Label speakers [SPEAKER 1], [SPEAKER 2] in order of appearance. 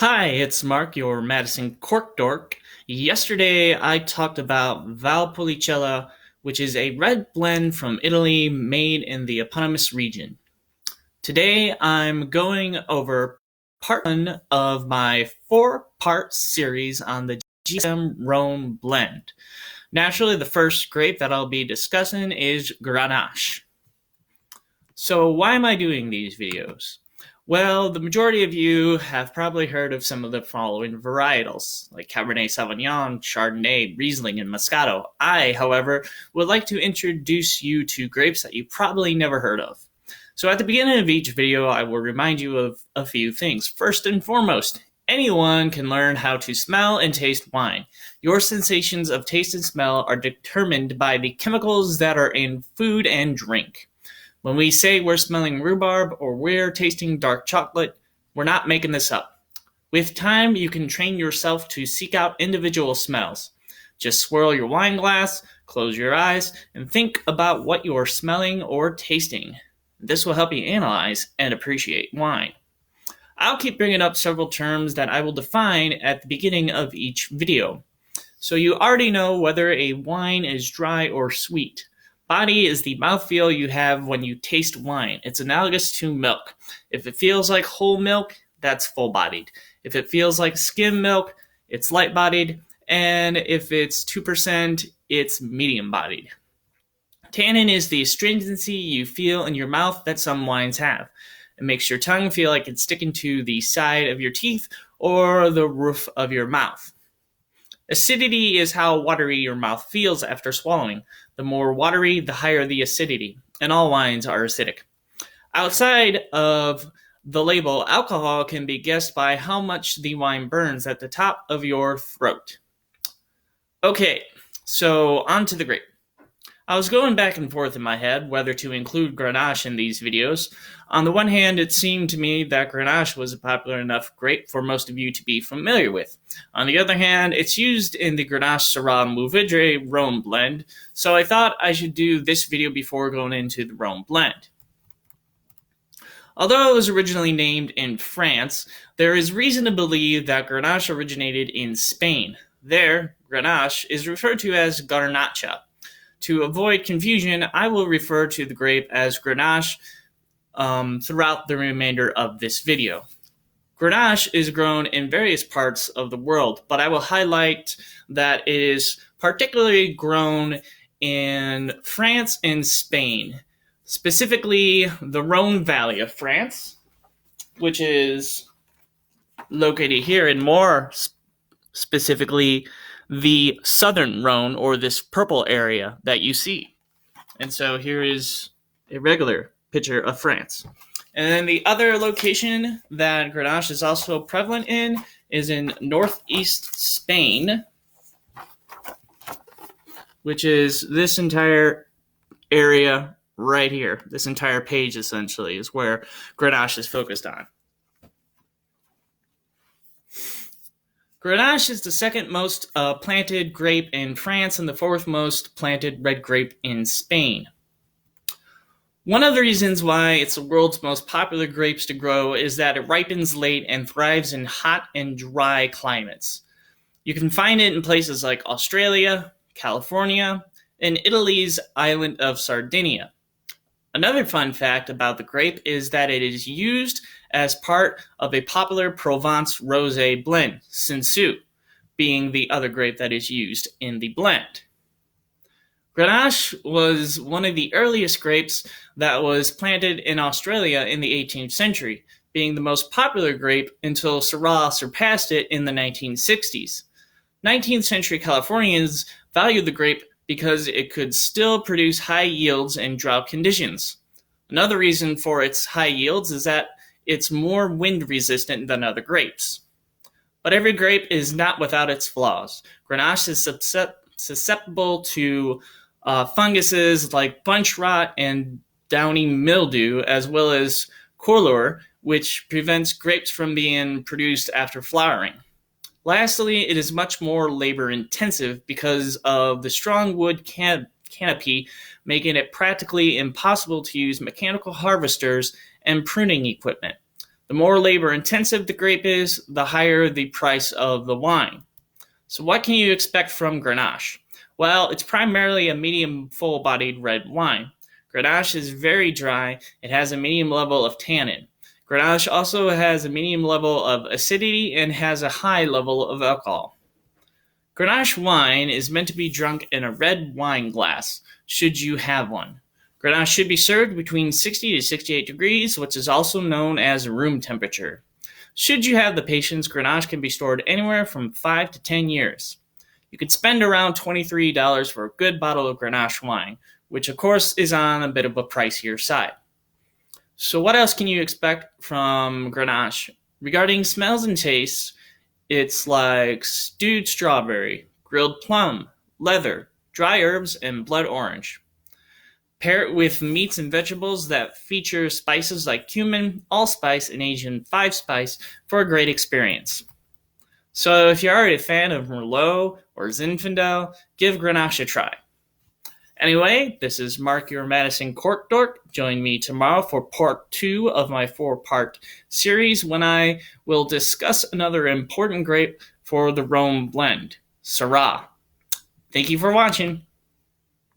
[SPEAKER 1] Hi, it's Mark, your Madison Cork Dork. Yesterday I talked about Valpolicella, which is a red blend from Italy made in the eponymous region. Today I'm going over part one of my four-part series on the GSM-Rhone blend. Naturally, the first grape that I'll be discussing is Grenache. So why am I doing these videos? Well, the majority of you have probably heard of some of the following varietals, like Cabernet Sauvignon, Chardonnay, Riesling, and Moscato. I, however, would like to introduce you to grapes that you probably never heard of. So at the beginning of each video, I will remind you of a few things. First and foremost, anyone can learn how to smell and taste wine. Your sensations of taste and smell are determined by the chemicals that are in food and drink. When we say we're smelling rhubarb or we're tasting dark chocolate, we're not making this up. With time, you can train yourself to seek out individual smells. Just swirl your wine glass, close your eyes, and think about what you're smelling or tasting. This will help you analyze and appreciate wine. I'll keep bringing up several terms that I will define at the beginning of each video. So you already know whether a wine is dry or sweet. Body is the mouthfeel you have when you taste wine. It's analogous to milk. If it feels like whole milk, that's full-bodied. If it feels like skim milk, it's light-bodied. And if it's 2%, it's medium-bodied. Tannin is the astringency you feel in your mouth that some wines have. It makes your tongue feel like it's sticking to the side of your teeth or the roof of your mouth. Acidity is how watery your mouth feels after swallowing. The more watery, the higher the acidity, and all wines are acidic. Outside of the label, alcohol can be guessed by how much the wine burns at the top of your throat. Okay, so on to the grape. I was going back and forth in my head whether to include Grenache in these videos. On the one hand, it seemed to me that Grenache was a popular enough grape for most of you to be familiar with. On the other hand, it's used in the Grenache Syrah Mourvedre Rhone blend, so I thought I should do this video before going into the Rhone blend. Although it was originally named in France, there is reason to believe that Grenache originated in Spain. There, Grenache is referred to as Garnacha. To avoid confusion, I will refer to the grape as Grenache throughout the remainder of this video. Grenache is grown in various parts of the world, but I will highlight that it is particularly grown in France and Spain, specifically the Rhone Valley of France, which is located here, and more specifically the southern Rhone, or this purple area that you see. And so here is a regular picture of France. And then the other location that Grenache is also prevalent in is in northeast Spain, which is this entire area right here. This entire page essentially is where Grenache is focused on. Grenache is the second most planted grape in France and the fourth most planted red grape in Spain. One of the reasons why it's the world's most popular grapes to grow is that it ripens late and thrives in hot and dry climates. You can find it in places like Australia, California, and Italy's island of Sardinia. Another fun fact about the grape is that it is used as part of a popular Provence rosé blend, Cinsault, being the other grape that is used in the blend. Grenache was one of the earliest grapes that was planted in Australia in the 18th century, being the most popular grape until Syrah surpassed it in the 1960s. 19th century Californians valued the grape because it could still produce high yields in drought conditions. Another reason for its high yields is that it's more wind resistant than other grapes. But every grape is not without its flaws. Grenache is susceptible to funguses like bunch rot and downy mildew, as well as corlor, which prevents grapes from being produced after flowering. Lastly, it is much more labor-intensive because of the strong wood canopy, making it practically impossible to use mechanical harvesters and pruning equipment. The more labor intensive the grape is, the higher the price of the wine. So what can you expect from Grenache? Well, it's primarily a medium full-bodied red wine. Grenache is very dry. It has a medium level of tannin. Grenache also has a medium level of acidity and has a high level of alcohol. Grenache wine is meant to be drunk in a red wine glass, should you have one. Grenache should be served between 60 to 68 degrees, which is also known as room temperature. Should you have the patience, Grenache can be stored anywhere from 5 to 10 years. You could spend around $23 for a good bottle of Grenache wine, which of course is on a bit of a pricier side. So what else can you expect from Grenache? Regarding smells and tastes, it's like stewed strawberry, grilled plum, leather, dry herbs, and blood orange. Pair it with meats and vegetables that feature spices like cumin, allspice, and Asian 5-spice for a great experience. So if you're already a fan of Merlot or Zinfandel, give Grenache a try. Anyway, this is Mark, your Madison Cork Dork. Join me tomorrow for part 2 of my 4-part series when I will discuss another important grape for the Rhone blend, Syrah. Thank you for watching.